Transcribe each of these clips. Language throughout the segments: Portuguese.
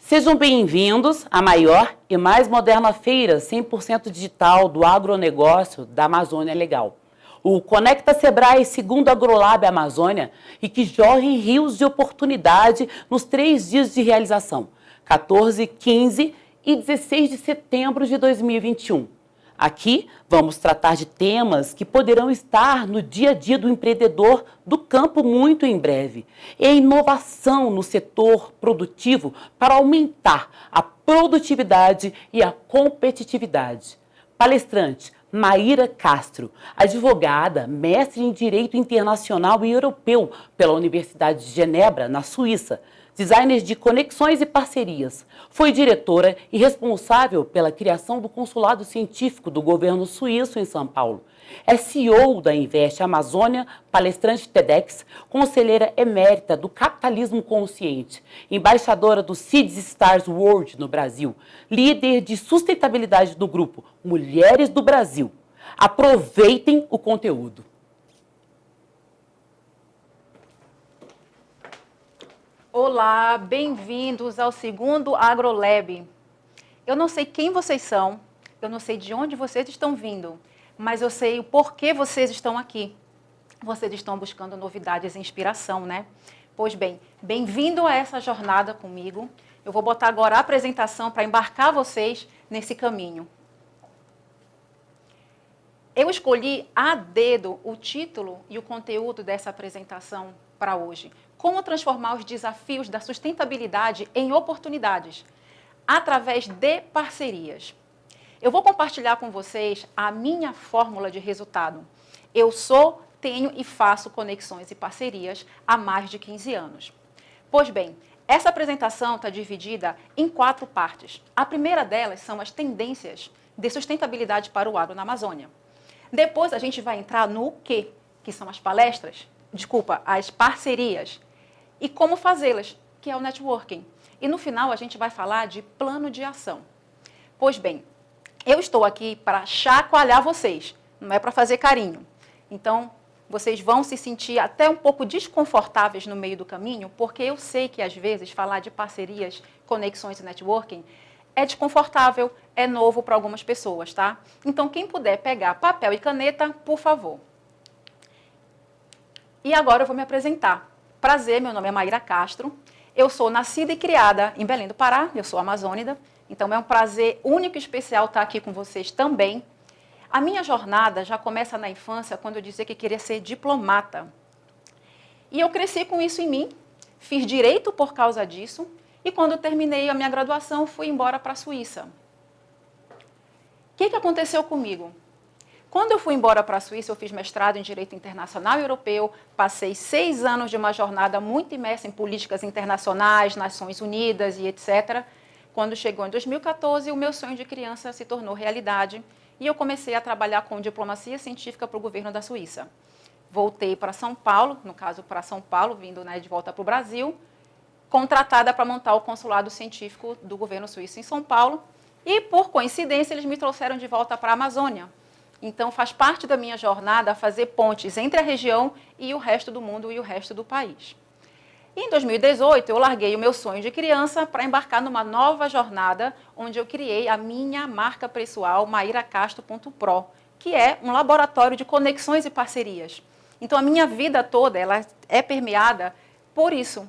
Sejam bem-vindos à maior e mais moderna feira 100% digital do agronegócio da Amazônia Legal. O Conecta Sebrae segundo AgroLab Amazônia e que jorrem rios de oportunidade nos 3 dias de realização, 14, 15 e 16 de setembro de 2021. Aqui vamos tratar de temas que poderão estar no dia a dia do empreendedor do campo muito em breve. E a inovação no setor produtivo para aumentar a produtividade e a competitividade. Palestrante Maíra Castro, advogada, mestre em Direito Internacional e Europeu pela Universidade de Genebra, na Suíça. Designer de conexões e parcerias. Foi diretora e responsável pela criação do Consulado Científico do governo suíço em São Paulo. É CEO da Invest Amazônia, palestrante TEDx, conselheira emérita do Capitalismo Consciente, embaixadora do Seeds Stars World no Brasil, líder de sustentabilidade do grupo Mulheres do Brasil. Aproveitem o conteúdo. Olá, bem-vindos ao segundo AgroLab. Eu não sei quem vocês são, eu não sei de onde vocês estão vindo, mas eu sei o porquê vocês estão aqui. Vocês estão buscando novidades e inspiração, né? Pois bem, bem-vindo a essa jornada comigo. Eu vou botar agora a apresentação para embarcar vocês nesse caminho. Eu escolhi a dedo o título e o conteúdo dessa apresentação para hoje. Como transformar os desafios da sustentabilidade em oportunidades, através de parcerias. Eu vou compartilhar com vocês a minha fórmula de resultado. Eu sou, tenho e faço conexões e parcerias há mais de 15 anos. Pois bem, essa apresentação está dividida em 4 partes. A primeira delas são as tendências de sustentabilidade para o agro na Amazônia. Depois a gente vai entrar no quê, que são as as parcerias. E como fazê-las, que é o networking. E no final a gente vai falar de plano de ação. Pois bem, eu estou aqui para chacoalhar vocês, não é para fazer carinho. Então, vocês vão se sentir até um pouco desconfortáveis no meio do caminho, porque eu sei que às vezes falar de parcerias, conexões e networking é desconfortável, é novo para algumas pessoas, tá? Então, quem puder pegar papel e caneta, por favor. E agora eu vou me apresentar. Prazer, meu nome é Maíra Castro. Eu sou nascida e criada em Belém do Pará, eu sou amazônida, então é um prazer único e especial estar aqui com vocês também. A minha jornada já começa na infância, quando eu dizia que queria ser diplomata. E eu cresci com isso em mim, fiz direito por causa disso, e quando eu terminei a minha graduação, fui embora para a Suíça. O que aconteceu comigo? Quando eu fui embora para a Suíça, eu fiz mestrado em Direito Internacional e Europeu, passei 6 anos de uma jornada muito imersa em políticas internacionais, Nações Unidas e etc. Quando chegou em 2014, o meu sonho de criança se tornou realidade e eu comecei a trabalhar com diplomacia científica para o governo da Suíça. Voltei para São Paulo, no caso para São Paulo, vindo de volta para o Brasil, contratada para montar o consulado científico do governo suíço em São Paulo e, por coincidência, eles me trouxeram de volta para a Amazônia. Então, faz parte da minha jornada fazer pontes entre a região e o resto do mundo e o resto do país. E em 2018, eu larguei o meu sonho de criança para embarcar numa nova jornada, onde eu criei a minha marca pessoal, mairacastro.pro, que é um laboratório de conexões e parcerias. Então, a minha vida toda ela é permeada por isso.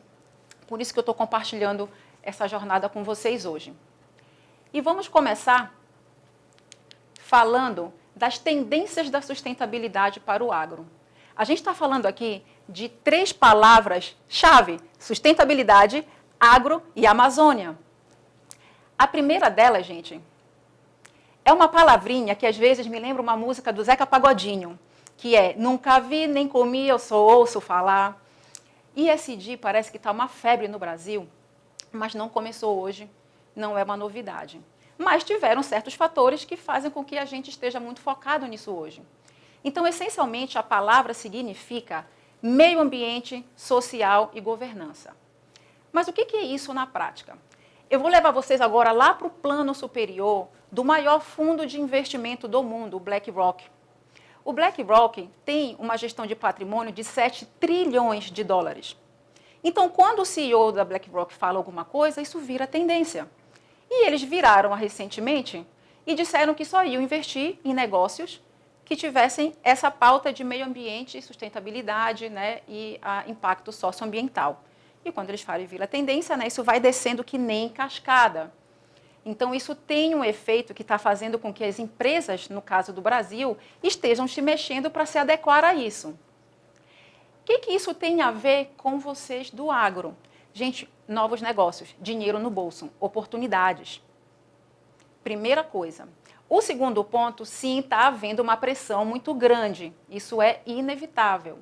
Por isso que eu estou compartilhando essa jornada com vocês hoje. E vamos começar falando das tendências da sustentabilidade para o agro. A gente está falando aqui de 3 palavras-chave: sustentabilidade, agro e Amazônia. A primeira delas, gente, é uma palavrinha que às vezes me lembra uma música do Zeca Pagodinho, que é nunca vi nem comi, eu só ouço falar. ESG parece que está uma febre no Brasil, mas não começou hoje, não é uma novidade. Mas tiveram certos fatores que fazem com que a gente esteja muito focado nisso hoje. Então, essencialmente, a palavra significa meio ambiente, social e governança. Mas o que é isso na prática? Eu vou levar vocês agora lá para o plano superior do maior fundo de investimento do mundo, o BlackRock. O BlackRock tem uma gestão de patrimônio de 7 trilhões de dólares. Então, quando o CEO da BlackRock fala alguma coisa, isso vira tendência. E eles viraram recentemente e disseram que só iam investir em negócios que tivessem essa pauta de meio ambiente, sustentabilidade, né, e impacto socioambiental. E quando eles falam em vira tendência, né, isso vai descendo que nem cascada. Então, isso tem um efeito que está fazendo com que as empresas, no caso do Brasil, estejam se mexendo para se adequar a isso. O que isso tem a ver com vocês do agro? Gente, novos negócios, dinheiro no bolso, oportunidades. Primeira coisa. O segundo ponto, sim, está havendo uma pressão muito grande. Isso é inevitável.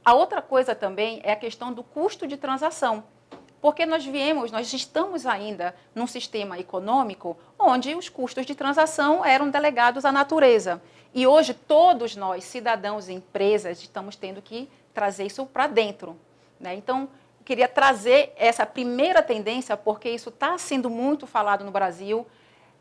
A outra coisa também é a questão do custo de transação. Porque nós estamos ainda num sistema econômico onde os custos de transação eram delegados à natureza. E hoje todos nós, cidadãos e empresas, estamos tendo que trazer isso para dentro, né? Então, eu queria trazer essa primeira tendência porque isso está sendo muito falado no Brasil.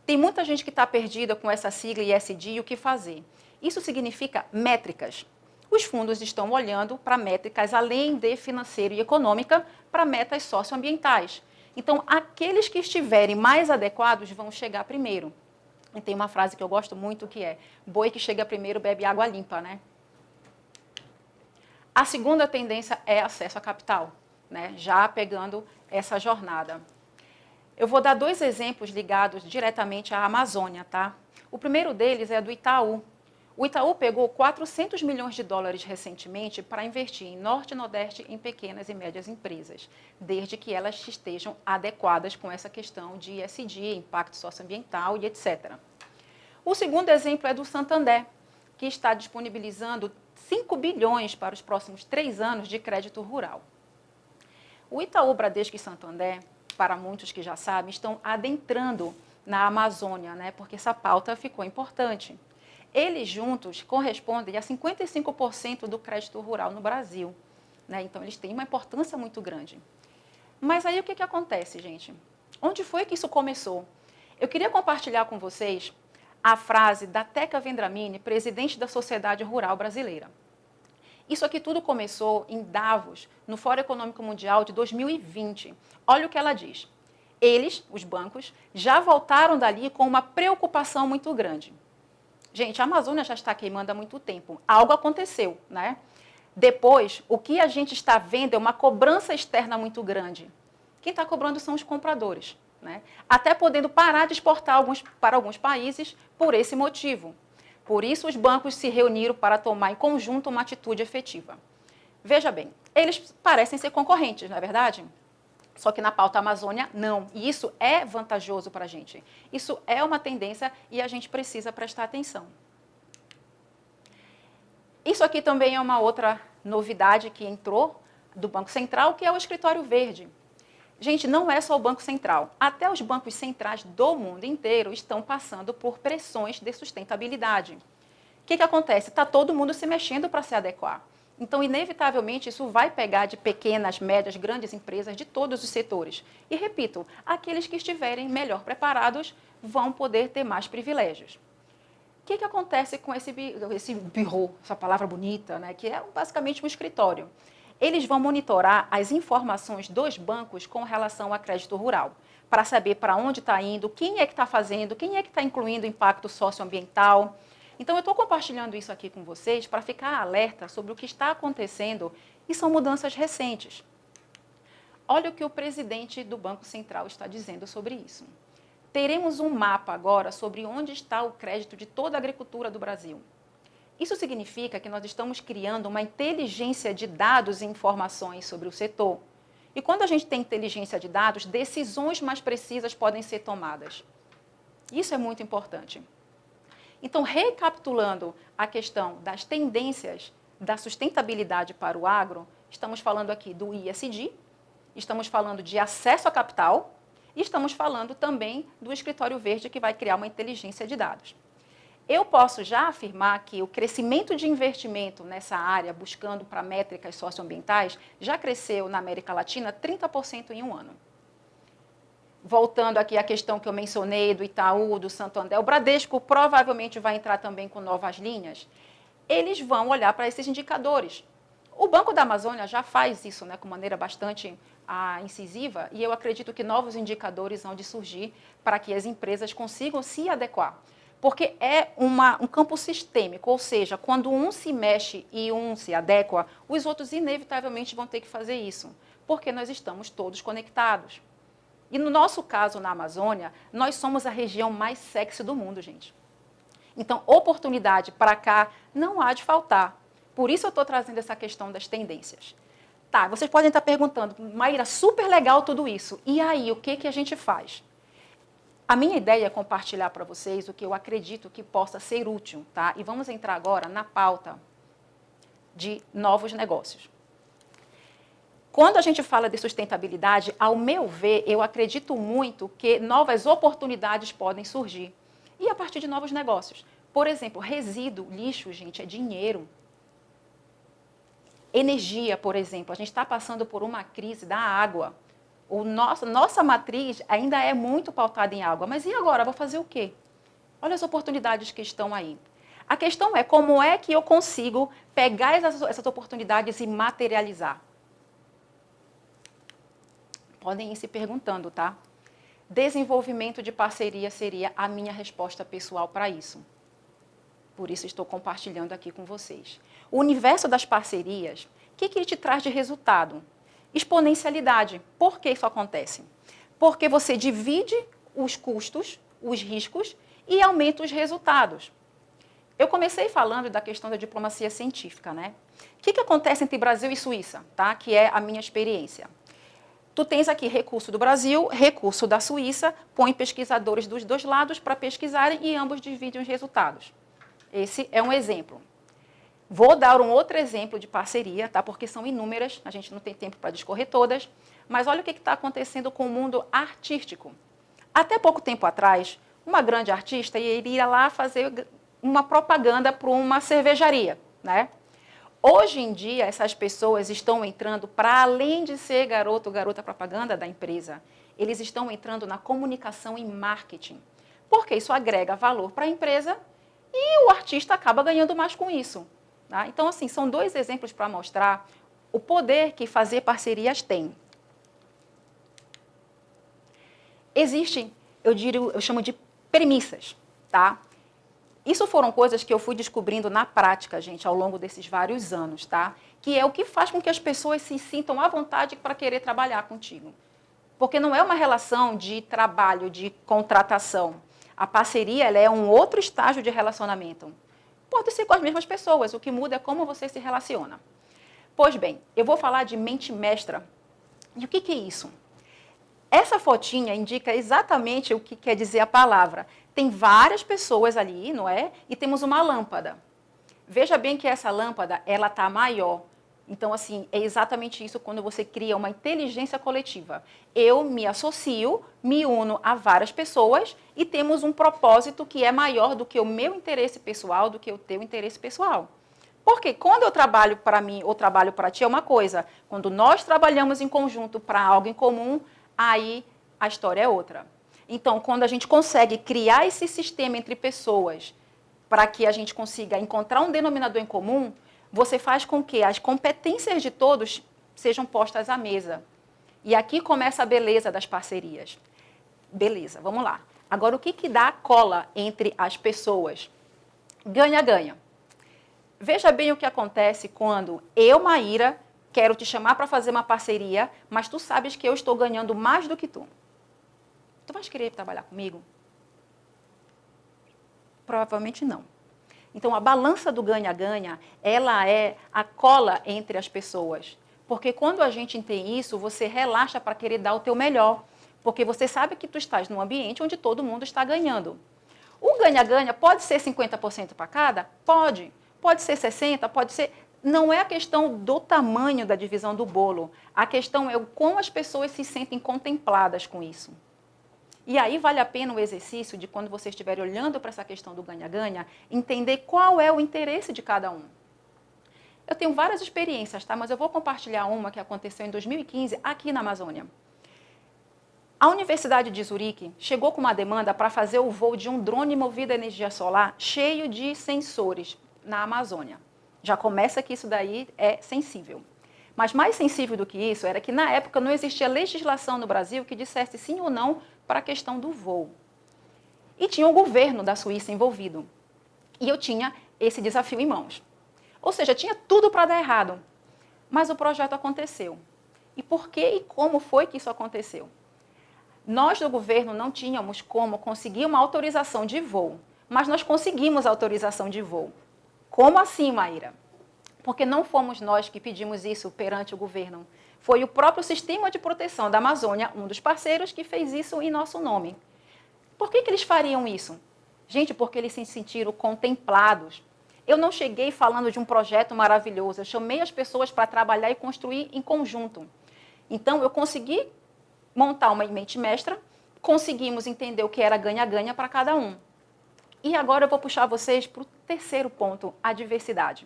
Tem muita gente que está perdida com essa sigla ESG e o que fazer. Isso significa métricas. Os fundos estão olhando para métricas além de financeira e econômica, para metas socioambientais. Então, aqueles que estiverem mais adequados vão chegar primeiro. E tem uma frase que eu gosto muito que é: boi que chega primeiro bebe água limpa, né? A segunda tendência é acesso a capital, né? Já pegando essa jornada. Eu vou dar 2 exemplos ligados diretamente à Amazônia, tá? O primeiro deles é do Itaú. O Itaú pegou 400 milhões de dólares recentemente para investir em Norte e Nordeste em pequenas e médias empresas, desde que elas estejam adequadas com essa questão de ESG, impacto socioambiental e etc. O segundo exemplo é do Santander, que está disponibilizando 5 bilhões para os próximos 3 anos de crédito rural. O Itaú, Bradesco e Santander, para muitos que já sabem, estão adentrando na Amazônia, né, porque essa pauta ficou importante. Eles juntos correspondem a 55% do crédito rural no Brasil, né? Então, eles têm uma importância muito grande. Mas aí o que acontece, gente? Onde foi que isso começou? Eu queria compartilhar com vocês a frase da Teca Vendramini, presidente da Sociedade Rural Brasileira. Isso aqui tudo começou em Davos, no Fórum Econômico Mundial de 2020. Olha o que ela diz. Eles, os bancos, já voltaram dali com uma preocupação muito grande. Gente, a Amazônia já está queimando há muito tempo. Algo aconteceu, né? Depois, o que a gente está vendo é uma cobrança externa muito grande. Quem está cobrando são os compradores, né? Até podendo parar de exportar para alguns países por esse motivo. Por isso, os bancos se reuniram para tomar em conjunto uma atitude efetiva. Veja bem, eles parecem ser concorrentes, não é verdade? Só que na pauta Amazônia, não. E isso é vantajoso para a gente. Isso é uma tendência e a gente precisa prestar atenção. Isso aqui também é uma outra novidade que entrou do Banco Central, que é o Escritório Verde. Gente, não é só o Banco Central. Até os bancos centrais do mundo inteiro estão passando por pressões de sustentabilidade. O que acontece? Está todo mundo se mexendo para se adequar. Então, inevitavelmente, isso vai pegar de pequenas, médias, grandes empresas de todos os setores. E, repito, aqueles que estiverem melhor preparados vão poder ter mais privilégios. O que acontece com esse bureau, essa palavra bonita, né, que é basicamente um escritório? Eles vão monitorar as informações dos bancos com relação a crédito rural, para saber para onde está indo, quem é que está fazendo, quem é que está incluindo impacto socioambiental. Então, eu estou compartilhando isso aqui com vocês para ficar alerta sobre o que está acontecendo e são mudanças recentes. Olha o que o presidente do Banco Central está dizendo sobre isso. Teremos um mapa agora sobre onde está o crédito de toda a agricultura do Brasil. Isso significa que nós estamos criando uma inteligência de dados e informações sobre o setor. E quando a gente tem inteligência de dados, decisões mais precisas podem ser tomadas. Isso é muito importante. Então, recapitulando a questão das tendências da sustentabilidade para o agro, estamos falando aqui do ESG, estamos falando de acesso a capital e estamos falando também do Escritório Verde, que vai criar uma inteligência de dados. Eu posso já afirmar que o crescimento de investimento nessa área, buscando para métricas socioambientais, já cresceu na América Latina 30% em um ano. Voltando aqui à questão que eu mencionei do Itaú, do Santander, o Bradesco provavelmente vai entrar também com novas linhas. Eles vão olhar para esses indicadores. O Banco da Amazônia já faz isso, né, com maneira bastante incisiva, e eu acredito que novos indicadores vão de surgir para que as empresas consigam se adequar. Porque é um campo sistêmico, ou seja, quando um se mexe e um se adequa, os outros inevitavelmente vão ter que fazer isso, porque nós estamos todos conectados. E no nosso caso, na Amazônia, nós somos a região mais sexy do mundo, gente. Então, oportunidade para cá não há de faltar. Por isso eu estou trazendo essa questão das tendências. Tá, vocês podem estar perguntando, Maíra, super legal tudo isso. E aí, o que a gente faz? A minha ideia é compartilhar para vocês o que eu acredito que possa ser útil, tá? E vamos entrar agora na pauta de novos negócios. Quando a gente fala de sustentabilidade, ao meu ver, eu acredito muito que novas oportunidades podem surgir. E a partir de novos negócios. Por exemplo, resíduo, lixo, gente, é dinheiro. Energia, por exemplo. A gente está passando por uma crise da água. Nossa matriz ainda é muito pautada em água. Mas e agora? Vou fazer o quê? Olha as oportunidades que estão aí. A questão é como é que eu consigo pegar essas oportunidades e materializar. Podem ir se perguntando, tá? Desenvolvimento de parceria seria a minha resposta pessoal para isso. Por isso estou compartilhando aqui com vocês. O universo das parcerias, o que ele te traz de resultado? Exponencialidade. Por que isso acontece? Porque você divide os custos, os riscos e aumenta os resultados. Eu comecei falando da questão da diplomacia científica, né? O que acontece entre Brasil e Suíça, tá? Que é a minha experiência. Tu tens aqui recurso do Brasil, recurso da Suíça, põe pesquisadores dos dois lados para pesquisarem e ambos dividem os resultados. Esse é um exemplo. Vou dar um outro exemplo de parceria, tá? Porque são inúmeras, a gente não tem tempo para discorrer todas, mas olha o que está acontecendo com o mundo artístico. Até pouco tempo atrás, uma grande artista iria lá fazer uma propaganda para uma cervejaria, né? Hoje em dia, essas pessoas estão entrando, para além de ser garoto ou garota propaganda da empresa, eles estão entrando na comunicação e marketing. Porque isso agrega valor para a empresa e o artista acaba ganhando mais com isso. Tá? Então, assim, são dois exemplos para mostrar o poder que fazer parcerias tem. Existem, eu chamo de premissas, tá? Isso foram coisas que eu fui descobrindo na prática, gente, ao longo desses vários anos, tá? Que é o que faz com que as pessoas se sintam à vontade para querer trabalhar contigo. Porque não é uma relação de trabalho, de contratação. A parceria, ela é um outro estágio de relacionamento. Pode ser com as mesmas pessoas, o que muda é como você se relaciona. Pois bem, eu vou falar de mente mestra. E o que é isso? Essa fotinha indica exatamente o que quer dizer a palavra. Tem várias pessoas ali, não é? E temos uma lâmpada. Veja bem que essa lâmpada, ela está maior. Então, assim, é exatamente isso quando você cria uma inteligência coletiva. Eu me associo, me uno a várias pessoas e temos um propósito que é maior do que o meu interesse pessoal, do que o teu interesse pessoal. Porque quando eu trabalho para mim ou trabalho para ti é uma coisa. Quando nós trabalhamos em conjunto para algo em comum, aí a história é outra. Então, quando a gente consegue criar esse sistema entre pessoas para que a gente consiga encontrar um denominador em comum, você faz com que as competências de todos sejam postas à mesa. E aqui começa a beleza das parcerias. Beleza, vamos lá. Agora, o que dá a cola entre as pessoas? Ganha-ganha. Veja bem o que acontece quando eu, Maíra, quero te chamar para fazer uma parceria, mas tu sabes que eu estou ganhando mais do que tu. Tu vais querer trabalhar comigo? Provavelmente não. Então, a balança do ganha-ganha, ela é a cola entre as pessoas. Porque quando a gente tem isso, você relaxa para querer dar o teu melhor. Porque você sabe que tu estás num ambiente onde todo mundo está ganhando. O ganha-ganha pode ser 50% para cada? Pode. Pode ser 60%, pode ser... Não é a questão do tamanho da divisão do bolo. A questão é o como as pessoas se sentem contempladas com isso. E aí vale a pena o exercício de, quando você estiver olhando para essa questão do ganha-ganha, entender qual é o interesse de cada um. Eu tenho várias experiências, tá? Mas eu vou compartilhar uma que aconteceu em 2015 aqui na Amazônia. A Universidade de Zurique chegou com uma demanda para fazer o voo de um drone movido a energia solar cheio de sensores na Amazônia. Já começa que isso daí é sensível. Mas mais sensível do que isso era que, na época, não existia legislação no Brasil que dissesse sim ou não para a questão do voo. E tinha o governo da Suíça envolvido. E eu tinha esse desafio em mãos. Ou seja, tinha tudo para dar errado. Mas o projeto aconteceu. E por que e como foi que isso aconteceu? Nós do governo não tínhamos como conseguir uma autorização de voo, mas nós conseguimos a autorização de voo. Como assim, Maíra? Porque não fomos nós que pedimos isso perante o governo. Foi o próprio Sistema de Proteção da Amazônia, um dos parceiros, que fez isso em nosso nome. Por que eles fariam isso? Gente, porque eles se sentiram contemplados. Eu não cheguei falando de um projeto maravilhoso, eu chamei as pessoas para trabalhar e construir em conjunto. Então, eu consegui montar uma mente mestra, conseguimos entender o que era ganha-ganha para cada um. E agora eu vou puxar vocês para o terceiro ponto, a diversidade.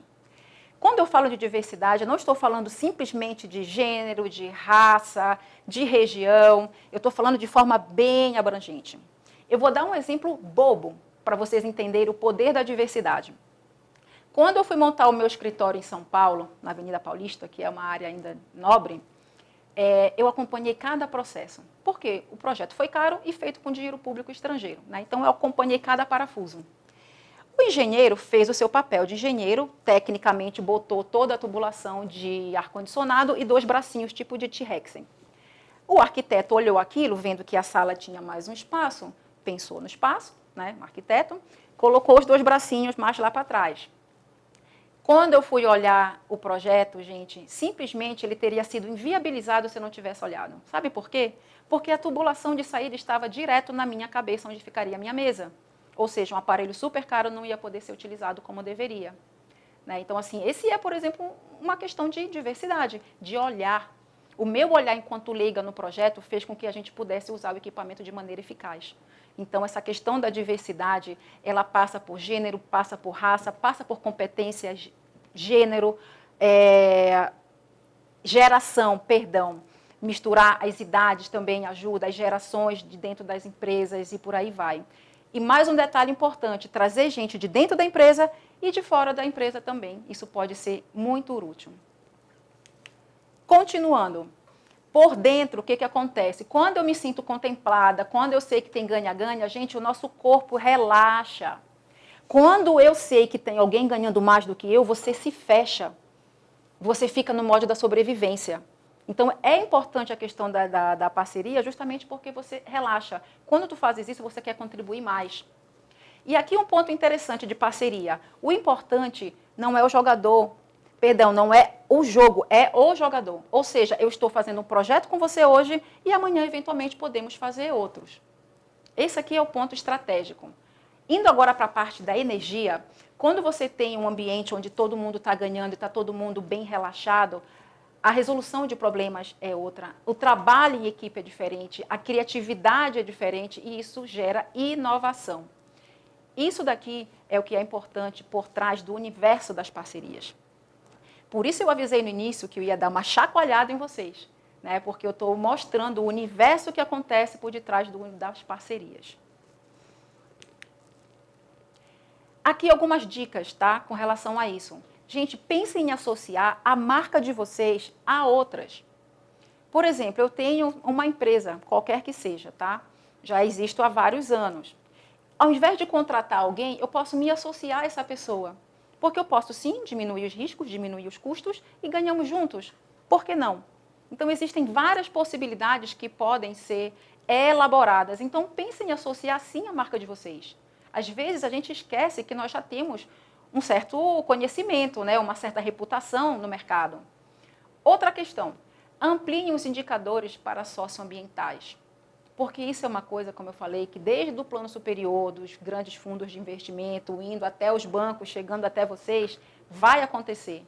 Quando eu falo de diversidade, eu não estou falando simplesmente de gênero, de raça, de região, eu estou falando de forma bem abrangente. Eu vou dar um exemplo bobo para vocês entenderem o poder da diversidade. Quando eu fui montar o meu escritório em São Paulo, na Avenida Paulista, que é uma área ainda nobre, eu acompanhei cada processo. Por quê? O projeto foi caro e feito com dinheiro público estrangeiro, né? Então, eu acompanhei cada parafuso. O engenheiro fez o seu papel de engenheiro, tecnicamente botou toda a tubulação de ar-condicionado e 2 bracinhos tipo de T-Rexen. O arquiteto olhou aquilo, vendo que a sala tinha mais um espaço, pensou no espaço, né, o arquiteto, colocou os 2 bracinhos mais lá para trás. Quando eu fui olhar o projeto, gente, simplesmente ele teria sido inviabilizado se eu não tivesse olhado. Sabe por quê? Porque a tubulação de saída estava direto na minha cabeça, onde ficaria a minha mesa. Ou seja, um aparelho super caro não ia poder ser utilizado como deveria. Né? Então, assim, esse é, por exemplo, uma questão de diversidade, de olhar. O meu olhar enquanto leiga no projeto fez com que a gente pudesse usar o equipamento de maneira eficaz. Então, essa questão da diversidade, ela passa por gênero, passa por raça, passa por competências, gênero, geração, perdão. Misturar as idades também ajuda, as gerações de dentro das empresas e por aí vai. E mais um detalhe importante, trazer gente de dentro da empresa e de fora da empresa também. Isso pode ser muito útil. Continuando. Por dentro, o que acontece? Quando eu me sinto contemplada, quando eu sei que tem ganha-ganha, gente, o nosso corpo relaxa. Quando eu sei que tem alguém ganhando mais do que eu, você se fecha. Você fica no modo da sobrevivência. Então, é importante a questão da parceria justamente porque você relaxa. Quando tu fazes isso, você quer contribuir mais. E aqui um ponto interessante de parceria. O importante não é o jogador, perdão, não é o jogo, é o jogador. Ou seja, eu estou fazendo um projeto com você hoje e amanhã, eventualmente, podemos fazer outros. Esse aqui é o ponto estratégico. Indo agora para a parte da energia, quando você tem um ambiente onde todo mundo está ganhando e está todo mundo bem relaxado, a resolução de problemas é outra, o trabalho em equipe é diferente, a criatividade é diferente e isso gera inovação. Isso daqui é o que é importante por trás do universo das parcerias. Por isso eu avisei no início que eu ia dar uma chacoalhada em vocês, né? Porque eu estou mostrando o universo que acontece por detrás das parcerias. Aqui algumas dicas, tá? Com relação a isso. Gente, pensem em associar a marca de vocês a outras. Por exemplo, eu tenho uma empresa, qualquer que seja, tá? Já existo há vários anos. Ao invés de contratar alguém, eu posso me associar a essa pessoa. Porque eu posso, sim, diminuir os riscos, diminuir os custos e ganhamos juntos. Por que não? Então, existem várias possibilidades que podem ser elaboradas. Então, pensem em associar, sim, a marca de vocês. Às vezes, a gente esquece que nós já temos um certo conhecimento, né? Uma certa reputação no mercado. Outra questão, ampliem os indicadores para socioambientais. Porque isso é uma coisa, como eu falei, que desde o plano superior, dos grandes fundos de investimento, indo até os bancos, chegando até vocês, vai acontecer.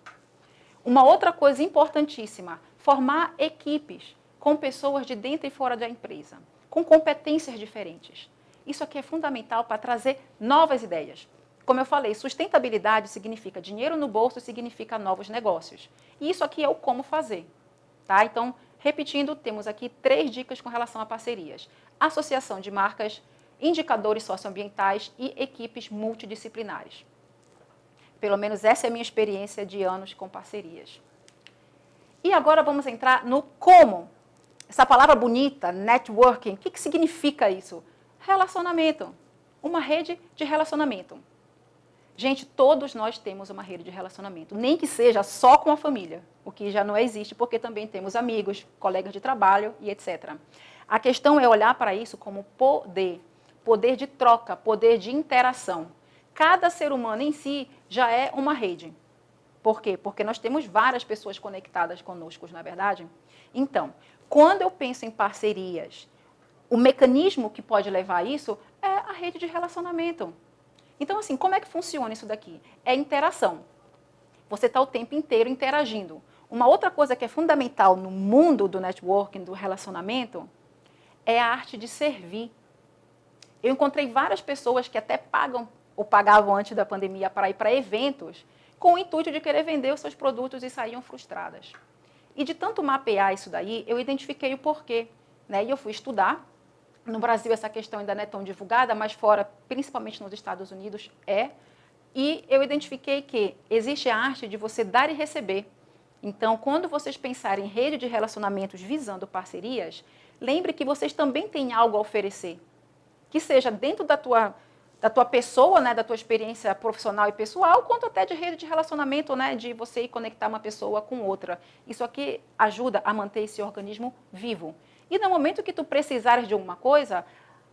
Uma outra coisa importantíssima, formar equipes com pessoas de dentro e fora da empresa, com competências diferentes. Isso aqui é fundamental para trazer novas ideias. Como eu falei, sustentabilidade significa dinheiro no bolso, significa novos negócios. E isso aqui é o como fazer. Tá? Então, repetindo, temos aqui 3 dicas com relação a parcerias. Associação de marcas, indicadores socioambientais e equipes multidisciplinares. Pelo menos essa é a minha experiência de anos com parcerias. E agora vamos entrar no como. Essa palavra bonita, networking, o que significa isso? Relacionamento. Uma rede de relacionamento. Gente, todos nós temos uma rede de relacionamento, nem que seja só com a família, o que já não existe, porque também temos amigos, colegas de trabalho e etc. A questão é olhar para isso como poder, poder de troca, poder de interação. Cada ser humano em si já é uma rede. Por quê? Porque nós temos várias pessoas conectadas conosco, não é verdade? Então, quando eu penso em parcerias, o mecanismo que pode levar a isso é a rede de relacionamento. Então, assim, como é que funciona isso daqui? É interação. Você está o tempo inteiro interagindo. Uma outra coisa que é fundamental no mundo do networking, do relacionamento, é a arte de servir. Eu encontrei várias pessoas que até pagam ou pagavam antes da pandemia para ir para eventos com o intuito de querer vender os seus produtos e saíam frustradas. E de tanto mapear isso daí, eu identifiquei o porquê, né? E eu fui estudar. No Brasil essa questão ainda não é tão divulgada, mas fora, principalmente nos Estados Unidos, é. E eu identifiquei que existe a arte de você dar e receber. Então, quando vocês pensarem em rede de relacionamentos visando parcerias, lembre que vocês também têm algo a oferecer. Que seja dentro da tua pessoa, né, da tua experiência profissional e pessoal, quanto até de rede de relacionamento, né, de você ir conectar uma pessoa com outra. Isso aqui ajuda a manter esse organismo vivo. E no momento que tu precisares de alguma coisa,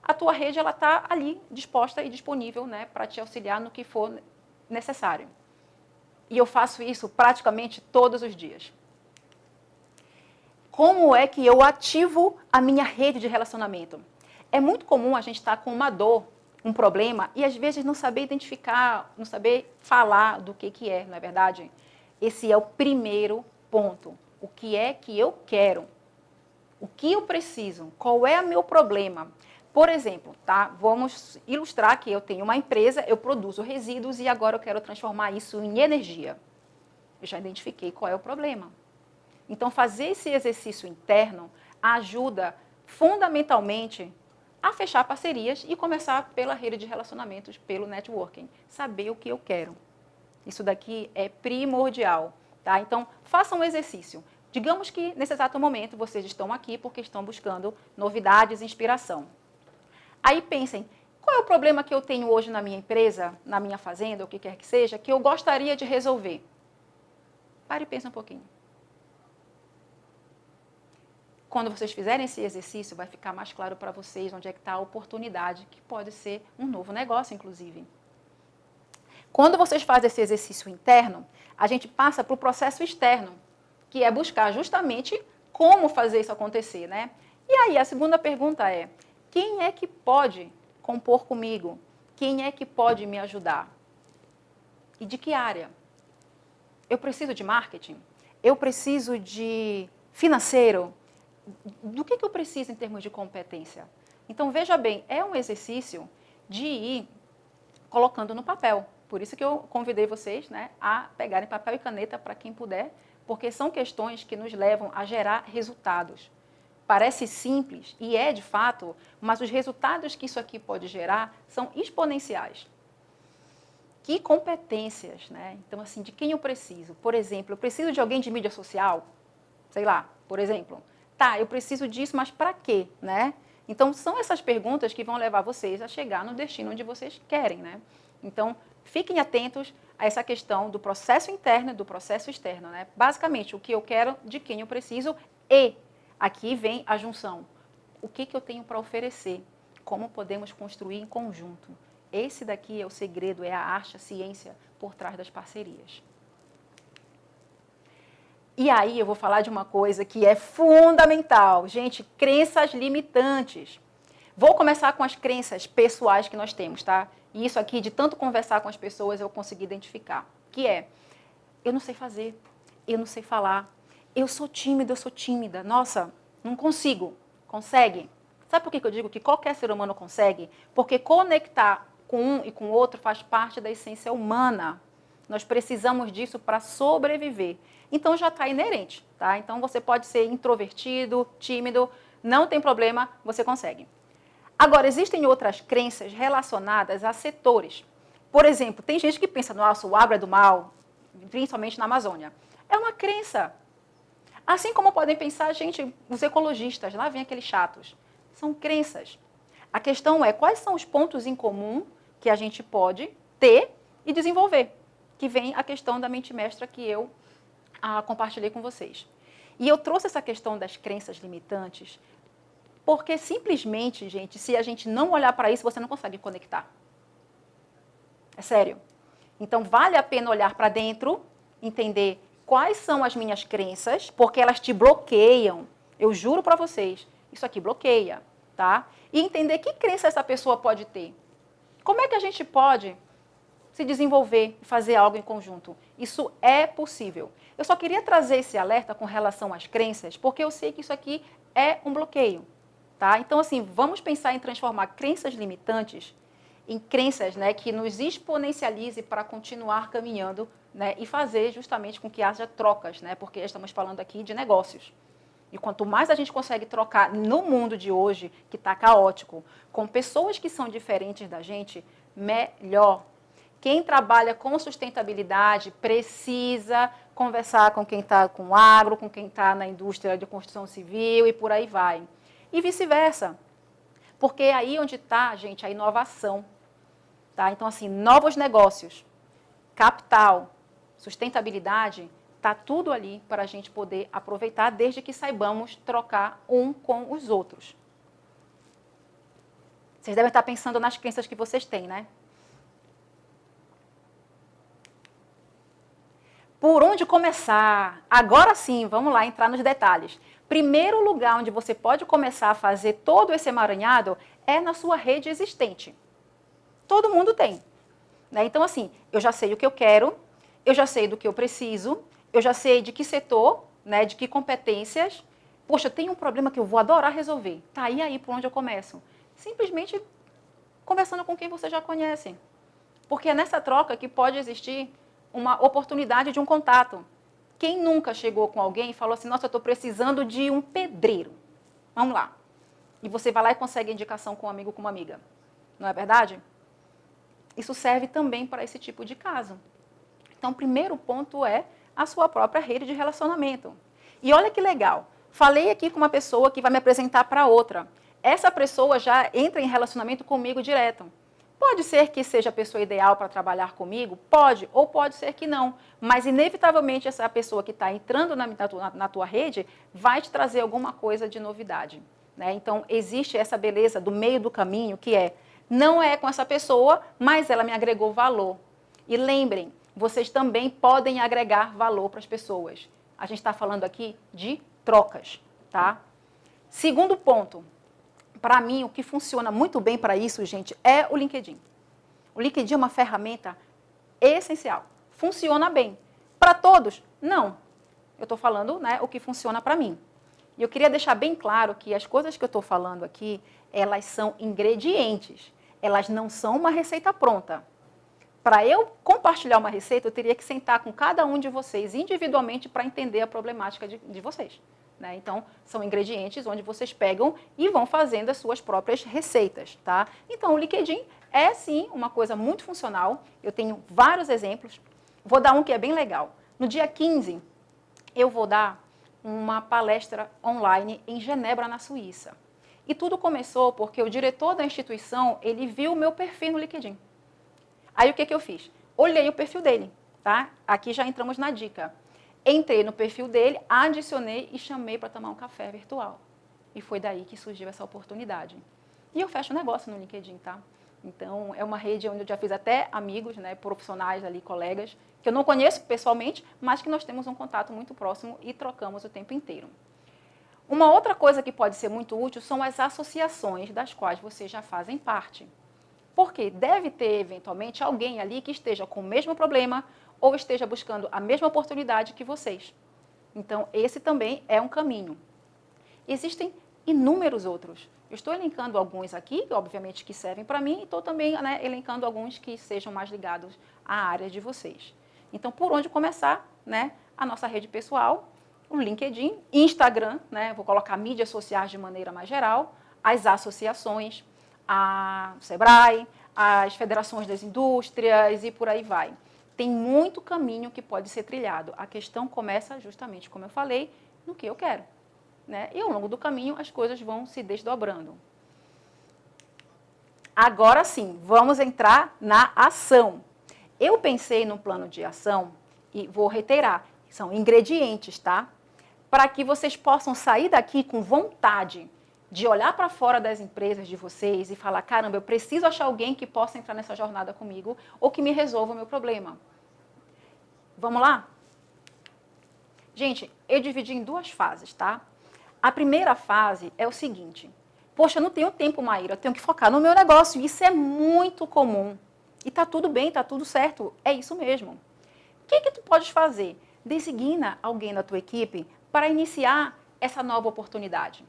a tua rede ela está ali disposta e disponível, né, para te auxiliar no que for necessário. E eu faço isso praticamente todos os dias. Como é que eu ativo a minha rede de relacionamento? É muito comum a gente estar com uma dor, um problema, e às vezes não saber identificar, não saber falar do que é, não é verdade? Esse é o primeiro ponto. O que é que eu quero? O que eu preciso? Qual é o meu problema? Por exemplo, tá? Vamos ilustrar que eu tenho uma empresa, eu produzo resíduos e agora eu quero transformar isso em energia. Eu já identifiquei qual é o problema. Então, fazer esse exercício interno ajuda fundamentalmente a fechar parcerias e começar pela rede de relacionamentos, pelo networking. Saber o que eu quero. Isso daqui é primordial, tá? Então, façam um exercício. Digamos que, nesse exato momento, vocês estão aqui porque estão buscando novidades e inspiração. Aí pensem, qual é o problema que eu tenho hoje na minha empresa, na minha fazenda, o que quer que seja, que eu gostaria de resolver? Pare e pense um pouquinho. Quando vocês fizerem esse exercício, vai ficar mais claro para vocês onde é que está a oportunidade, que pode ser um novo negócio, inclusive. Quando vocês fazem esse exercício interno, a gente passa para o processo externo, que é buscar justamente como fazer isso acontecer, né? E aí, a segunda pergunta é, quem é que pode compor comigo? Quem é que pode me ajudar? E de que área? Eu preciso de marketing? Eu preciso de financeiro? Do que eu preciso em termos de competência? Então, veja bem, é um exercício de ir colocando no papel. Por isso que eu convidei vocês, né, a pegarem papel e caneta para quem puder, porque são questões que nos levam a gerar resultados. Parece simples, e é de fato, mas os resultados que isso aqui pode gerar são exponenciais. Que competências, né? Então, assim, de quem eu preciso? Por exemplo, eu preciso de alguém de mídia social? Sei lá, por exemplo. Tá, eu preciso disso, mas para quê, né? Então, são essas perguntas que vão levar vocês a chegar no destino onde vocês querem, né? Então, fiquem atentos a essa questão do processo interno e do processo externo, né? Basicamente, o que eu quero, de quem eu preciso e aqui vem a junção. O que eu tenho para oferecer? Como podemos construir em conjunto? Esse daqui é o segredo, é a arte, a ciência por trás das parcerias. E aí eu vou falar de uma coisa que é fundamental. Gente, crenças limitantes. Vou começar com as crenças pessoais que nós temos, tá? E isso aqui, de tanto conversar com as pessoas, eu consegui identificar. Que é, eu não sei fazer, eu não sei falar, eu sou tímida. Nossa, não consigo. Consegue? Sabe por que eu digo que qualquer ser humano consegue? Porque conectar com um e com o outro faz parte da essência humana. Nós precisamos disso para sobreviver. Então, já está inerente, tá? Então, você pode ser introvertido, tímido, não tem problema, você consegue. Agora, existem outras crenças relacionadas a setores. Por exemplo, tem gente que pensa, nossa, o agro é do mal, principalmente na Amazônia. É uma crença. Assim como podem pensar, gente, os ecologistas, lá vem aqueles chatos. São crenças. A questão é quais são os pontos em comum que a gente pode ter e desenvolver, que vem a questão da mente mestra que eu compartilhei com vocês. E eu trouxe essa questão das crenças limitantes porque simplesmente, gente, se a gente não olhar para isso, você não consegue conectar. É sério. Então, vale a pena olhar para dentro, entender quais são as minhas crenças, porque elas te bloqueiam. Eu juro para vocês, isso aqui bloqueia, tá? E entender que crença essa pessoa pode ter. Como é que a gente pode se desenvolver e fazer algo em conjunto? Isso é possível. Eu só queria trazer esse alerta com relação às crenças, porque eu sei que isso aqui é um bloqueio, tá? Então, assim, vamos pensar em transformar crenças limitantes em crenças, né, que nos exponencialize para continuar caminhando, né, e fazer justamente com que haja trocas, né, porque estamos falando aqui de negócios. E quanto mais a gente consegue trocar no mundo de hoje, que está caótico, com pessoas que são diferentes da gente, melhor. Quem trabalha com sustentabilidade precisa conversar com quem está com agro, com quem está na indústria de construção civil e por aí vai. E vice-versa. Porque é aí onde está, gente, a inovação. Tá? Então, assim, novos negócios, capital, sustentabilidade, está tudo ali para a gente poder aproveitar, desde que saibamos trocar um com os outros. Vocês devem estar pensando nas crenças que vocês têm, né? Por onde começar? Agora sim, vamos lá entrar nos detalhes. Primeiro lugar onde você pode começar a fazer todo esse emaranhado é na sua rede existente. Todo mundo tem. Né? Então, assim, eu já sei o que eu quero, eu já sei do que eu preciso, eu já sei de que setor, né, de que competências. Poxa, tem um problema que eu vou adorar resolver. Tá, e aí por onde eu começo? Simplesmente conversando com quem você já conhece. Porque é nessa troca que pode existir uma oportunidade de um contato. Quem nunca chegou com alguém e falou assim, nossa, eu estou precisando de um pedreiro. Vamos lá. E você vai lá e consegue a indicação com um amigo, com uma amiga. Não é verdade? Isso serve também para esse tipo de caso. Então, o primeiro ponto é a sua própria rede de relacionamento. E olha que legal. Falei aqui com uma pessoa que vai me apresentar para outra. Essa pessoa já entra em relacionamento comigo direto. Pode ser que seja a pessoa ideal para trabalhar comigo? Pode, ou pode ser que não. Mas, inevitavelmente, essa pessoa que está entrando na tua rede vai te trazer alguma coisa de novidade. Né? Então, existe essa beleza do meio do caminho, que é, não é com essa pessoa, mas ela me agregou valor. E lembrem, vocês também podem agregar valor para as pessoas. A gente está falando aqui de trocas, tá? Segundo ponto. Para mim, o que funciona muito bem para isso, gente, é o LinkedIn. O LinkedIn é uma ferramenta essencial. Funciona bem. Para todos? Não. Eu estou falando, né, o que funciona para mim. E eu queria deixar bem claro que as coisas que eu estou falando aqui, elas são ingredientes. Elas não são uma receita pronta. Para eu compartilhar uma receita, eu teria que sentar com cada um de vocês individualmente para entender a problemática de vocês. Né? Então, são ingredientes onde vocês pegam e vão fazendo as suas próprias receitas. Tá? Então, o LinkedIn é, sim, uma coisa muito funcional. Eu tenho vários exemplos. Vou dar um que é bem legal. No dia 15, eu vou dar uma palestra online em Genebra, na Suíça. E tudo começou porque o diretor da instituição, ele viu o meu perfil no LinkedIn. Aí, o que eu fiz? Olhei o perfil dele. Tá? Aqui já entramos na dica. Entrei no perfil dele, adicionei e chamei para tomar um café virtual. E foi daí que surgiu essa oportunidade. E eu fecho negócio no LinkedIn, tá? Então, é uma rede onde eu já fiz até amigos, né, profissionais ali, colegas, que eu não conheço pessoalmente, mas que nós temos um contato muito próximo e trocamos o tempo inteiro. Uma outra coisa que pode ser muito útil são as associações das quais vocês já fazem parte. Porque deve ter, eventualmente, alguém ali que esteja com o mesmo problema ou esteja buscando a mesma oportunidade que vocês. Então, esse também é um caminho. Existem inúmeros outros. Eu estou elencando alguns aqui, obviamente, que servem para mim, e estou também, né, elencando alguns que sejam mais ligados à área de vocês. Então, por onde começar? Né? A nossa rede pessoal, o LinkedIn, Instagram, né? Vou colocar mídias sociais de maneira mais geral, as associações, a Sebrae, as federações das indústrias e por aí vai. Tem muito caminho que pode ser trilhado. A questão começa justamente, como eu falei, no que eu quero, né? E ao longo do caminho as coisas vão se desdobrando. Agora sim, vamos entrar na ação. Eu pensei num plano de ação e vou reiterar, são ingredientes, tá? Para que vocês possam sair daqui com vontade de olhar para fora das empresas de vocês e falar, caramba, eu preciso achar alguém que possa entrar nessa jornada comigo ou que me resolva o meu problema. Vamos lá? Gente, eu dividi em 2 fases, tá? A primeira fase é o seguinte, poxa, eu não tenho tempo, Maíra, eu tenho que focar no meu negócio, isso é muito comum. E tá tudo bem, tá tudo certo, é isso mesmo. O que tu podes fazer? Designa alguém da tua equipe para iniciar essa nova oportunidade.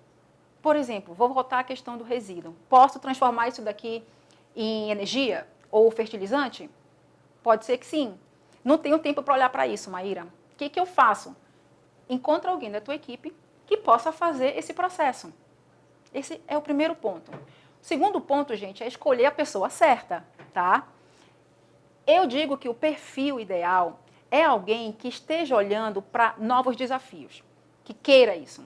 Por exemplo, vou voltar à questão do resíduo. Posso transformar isso daqui em energia ou fertilizante? Pode ser que sim. Não tenho tempo para olhar para isso, Maíra. O que eu faço? Encontra alguém da tua equipe que possa fazer esse processo. Esse é o primeiro ponto. O segundo ponto, gente, é escolher a pessoa certa, tá? Eu digo que o perfil ideal é alguém que esteja olhando para novos desafios, que queira isso.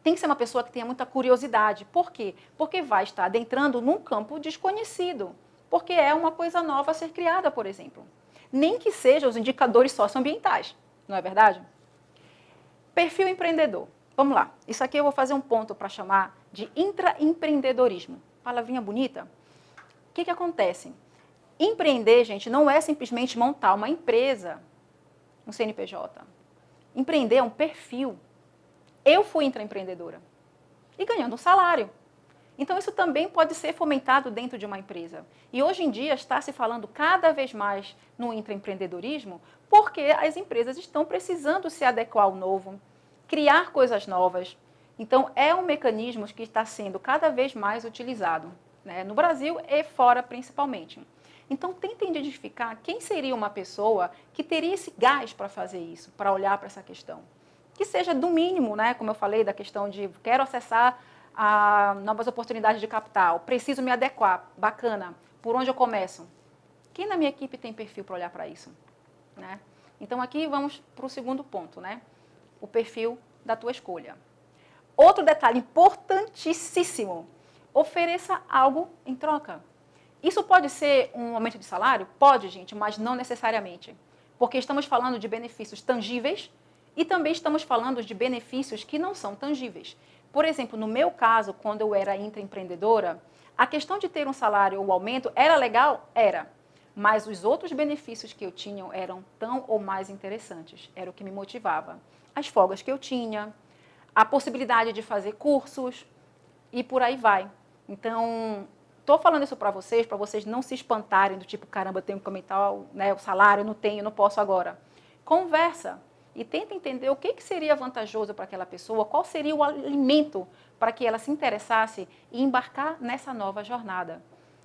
Tem que ser uma pessoa que tenha muita curiosidade. Por quê? Porque vai estar adentrando num campo desconhecido, porque é uma coisa nova a ser criada, por exemplo. Nem que sejam os indicadores socioambientais, não é verdade? Perfil empreendedor. Vamos lá. Isso aqui eu vou fazer um ponto para chamar de intraempreendedorismo. Palavrinha bonita. O que acontece? Empreender, gente, não é simplesmente montar uma empresa, um CNPJ. Empreender é um perfil. Eu fui intraempreendedora e ganhando um salário. Então, isso também pode ser fomentado dentro de uma empresa. E hoje em dia está se falando cada vez mais no intraempreendedorismo porque as empresas estão precisando se adequar ao novo, criar coisas novas. Então, é um mecanismo que está sendo cada vez mais utilizado, né? No Brasil e fora principalmente. Então, tentem identificar quem seria uma pessoa que teria esse gás para fazer isso, para olhar para essa questão. Que seja do mínimo, né? Como eu falei, da questão de quero acessar novas oportunidades de capital, preciso me adequar, bacana, por onde eu começo? Quem na minha equipe tem perfil para olhar para isso? Né? Então, aqui vamos para o segundo ponto, né? O perfil da tua escolha. Outro detalhe importantíssimo, ofereça algo em troca. Isso pode ser um aumento de salário? Pode, gente, mas não necessariamente. Porque estamos falando de benefícios tangíveis e também estamos falando de benefícios que não são tangíveis. Por exemplo, no meu caso, quando eu era intraempreendedora, a questão de ter um salário ou aumento era legal? Era. Mas os outros benefícios que eu tinha eram tão ou mais interessantes. Era o que me motivava. As folgas que eu tinha, a possibilidade de fazer cursos e por aí vai. Então, estou falando isso para vocês não se espantarem do tipo, caramba, eu tenho que aumentar o salário, não tenho, não posso agora. Conversa e tenta entender o que seria vantajoso para aquela pessoa, qual seria o alimento para que ela se interessasse e embarcar nessa nova jornada.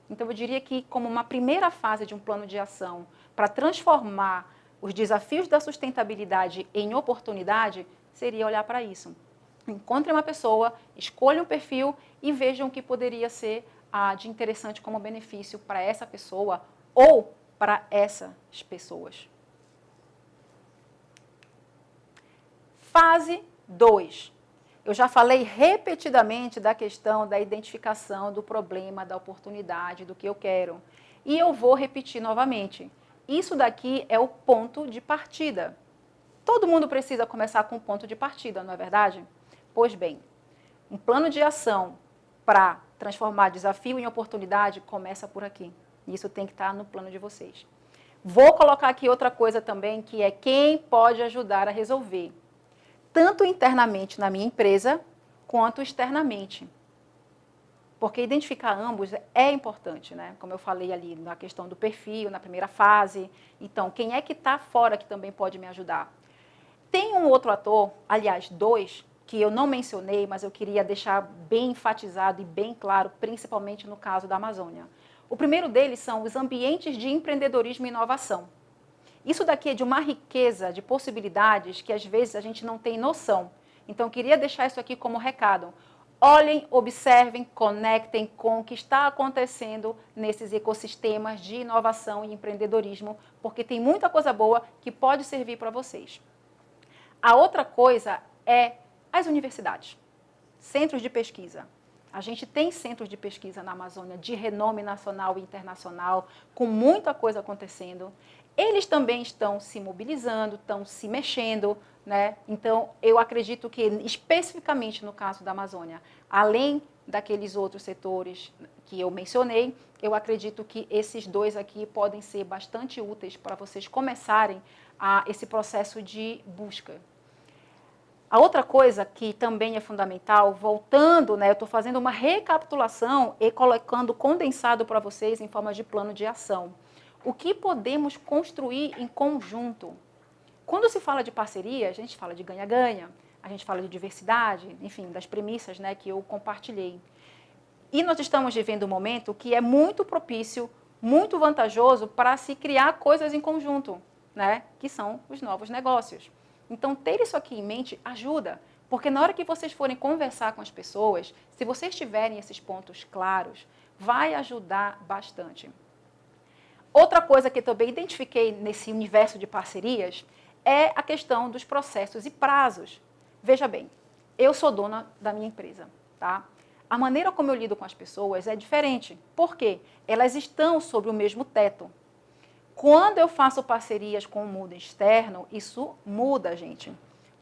Então, eu diria que como uma primeira fase de um plano de ação para transformar os desafios da sustentabilidade em oportunidade, seria olhar para isso. Encontre uma pessoa, escolha um perfil e vejam o que poderia ser de interessante como benefício para essa pessoa ou para essas pessoas. Fase 2. Eu já falei repetidamente da questão da identificação do problema, da oportunidade, do que eu quero. E eu vou repetir novamente. Isso daqui é o ponto de partida. Todo mundo precisa começar com um ponto de partida, não é verdade? Pois bem, um plano de ação para transformar desafio em oportunidade começa por aqui. Isso tem que estar no plano de vocês. Vou colocar aqui outra coisa também, que é quem pode ajudar a resolver. Tanto internamente na minha empresa, quanto externamente. Porque identificar ambos é importante, né? Como eu falei ali na questão do perfil, na primeira fase. Então, quem é que está fora que também pode me ajudar? Tem um outro ator, aliás, 2, que eu não mencionei, mas eu queria deixar bem enfatizado e bem claro, principalmente no caso da Amazônia. O primeiro deles são os ambientes de empreendedorismo e inovação. Isso daqui é de uma riqueza de possibilidades que às vezes a gente não tem noção. Então, eu queria deixar isso aqui como recado. Olhem, observem, conectem com o que está acontecendo nesses ecossistemas de inovação e empreendedorismo, porque tem muita coisa boa que pode servir para vocês. A outra coisa é as universidades, centros de pesquisa. A gente tem centros de pesquisa na Amazônia de renome nacional e internacional, com muita coisa acontecendo. Eles também estão se mobilizando, estão se mexendo, né? Então, eu acredito que, especificamente no caso da Amazônia, além daqueles outros setores que eu mencionei, eu acredito que esses dois aqui podem ser bastante úteis para vocês começarem esse processo de busca. A outra coisa que também é fundamental, voltando, né, eu estou fazendo uma recapitulação e colocando condensado para vocês em forma de plano de ação. O que podemos construir em conjunto? Quando se fala de parceria, a gente fala de ganha-ganha, a gente fala de diversidade, enfim, das premissas, né, que eu compartilhei. E nós estamos vivendo um momento que é muito propício, muito vantajoso para se criar coisas em conjunto, né, que são os novos negócios. Então, ter isso aqui em mente ajuda, porque na hora que vocês forem conversar com as pessoas, se vocês tiverem esses pontos claros, vai ajudar bastante. Outra coisa que eu também identifiquei nesse universo de parcerias é a questão dos processos e prazos. Veja bem, eu sou dona da minha empresa, tá? A maneira como eu lido com as pessoas é diferente. Por quê? Elas estão sob o mesmo teto. Quando eu faço parcerias com o mundo externo, isso muda, gente.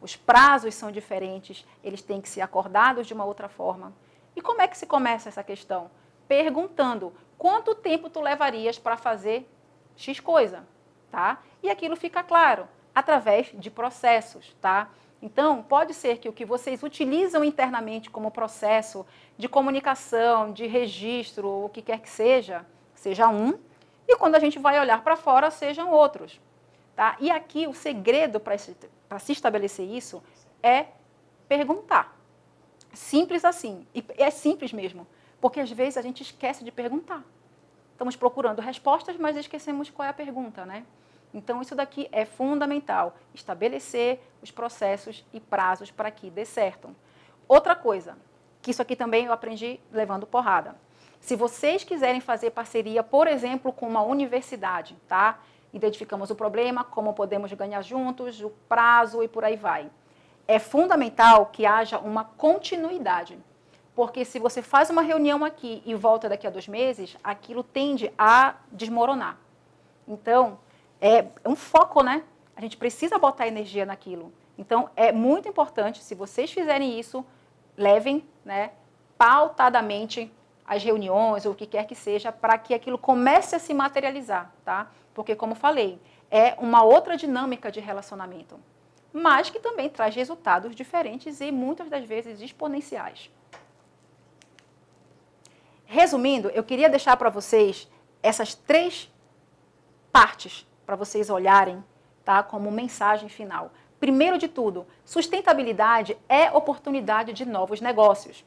Os prazos são diferentes, eles têm que ser acordados de uma outra forma. E como é que se começa essa questão? Perguntando, quanto tempo tu levarias para fazer X coisa, tá? E aquilo fica claro, através de processos, tá? Então, pode ser que o que vocês utilizam internamente como processo de comunicação, de registro, ou o que quer que seja um, e quando a gente vai olhar para fora, sejam outros. Tá? E aqui o segredo para se estabelecer isso é perguntar. Simples assim. E é simples mesmo, porque às vezes a gente esquece de perguntar. Estamos procurando respostas, mas esquecemos qual é a pergunta, né? Então, isso daqui é fundamental, estabelecer os processos e prazos para que dê certo. Outra coisa, que isso aqui também eu aprendi levando porrada. Se vocês quiserem fazer parceria, por exemplo, com uma universidade, tá? Identificamos o problema, como podemos ganhar juntos, o prazo e por aí vai. É fundamental que haja uma continuidade, porque se você faz uma reunião aqui e volta daqui a 2 meses, aquilo tende a desmoronar. Então, é um foco, né? A gente precisa botar energia naquilo. Então, é muito importante, se vocês fizerem isso, levem, né, pautadamente as reuniões ou o que quer que seja, para que aquilo comece a se materializar, tá? Porque, como falei, é uma outra dinâmica de relacionamento, mas que também traz resultados diferentes e muitas das vezes exponenciais. Resumindo, eu queria deixar para vocês essas 3 partes para vocês olharem, tá, como mensagem final. Primeiro de tudo, sustentabilidade é oportunidade de novos negócios.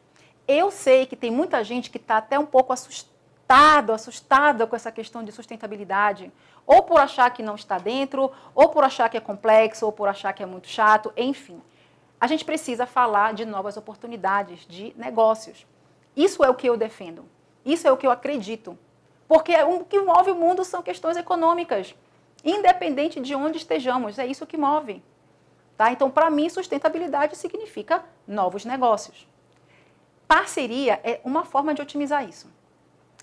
Eu sei que tem muita gente que está até um pouco assustada com essa questão de sustentabilidade, ou por achar que não está dentro, ou por achar que é complexo, ou por achar que é muito chato, enfim. A gente precisa falar de novas oportunidades de negócios. Isso é o que eu defendo, isso é o que eu acredito, porque o que move o mundo são questões econômicas, independente de onde estejamos, é isso que move. Tá? Então, para mim, sustentabilidade significa novos negócios. Parceria é uma forma de otimizar isso.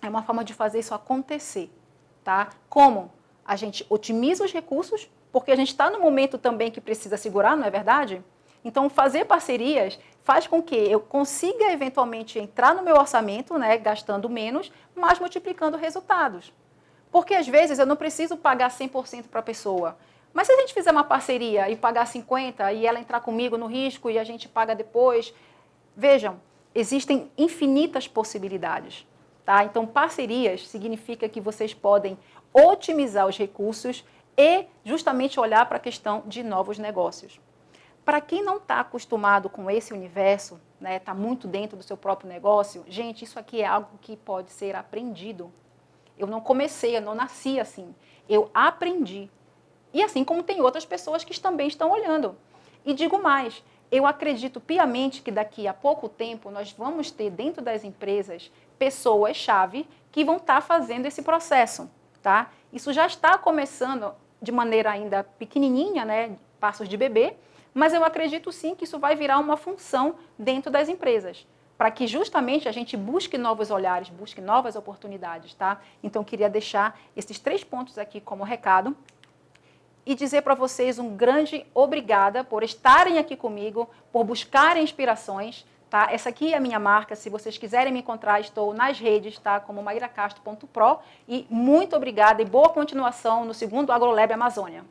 É uma forma de fazer isso acontecer. Tá? Como? A gente otimiza os recursos, porque a gente está no momento também que precisa segurar, não é verdade? Então, fazer parcerias faz com que eu consiga, eventualmente, entrar no meu orçamento, né, gastando menos, mas multiplicando resultados. Porque, às vezes, eu não preciso pagar 100% para a pessoa. Mas se a gente fizer uma parceria e pagar 50% e ela entrar comigo no risco e a gente paga depois, vejam, existem infinitas possibilidades. Tá? Então, parcerias significa que vocês podem otimizar os recursos e justamente olhar para a questão de novos negócios. Para quem não está acostumado com esse universo, né, está muito dentro do seu próprio negócio, gente, isso aqui é algo que pode ser aprendido. Eu não comecei, eu não nasci assim. Eu aprendi. E assim como tem outras pessoas que também estão olhando. E digo mais, eu acredito piamente que daqui a pouco tempo nós vamos ter dentro das empresas pessoas-chave que vão estar fazendo esse processo, tá? Isso já está começando de maneira ainda pequenininha, né, passos de bebê, mas eu acredito sim que isso vai virar uma função dentro das empresas, para que justamente a gente busque novos olhares, busque novas oportunidades, tá? Então, queria deixar esses 3 pontos aqui como recado e dizer para vocês um grande obrigada por estarem aqui comigo, por buscarem inspirações, tá? Essa aqui é a minha marca, se vocês quiserem me encontrar, estou nas redes, tá? Como mairacastro.pro, e muito obrigada e boa continuação no segundo AgroLab Amazônia.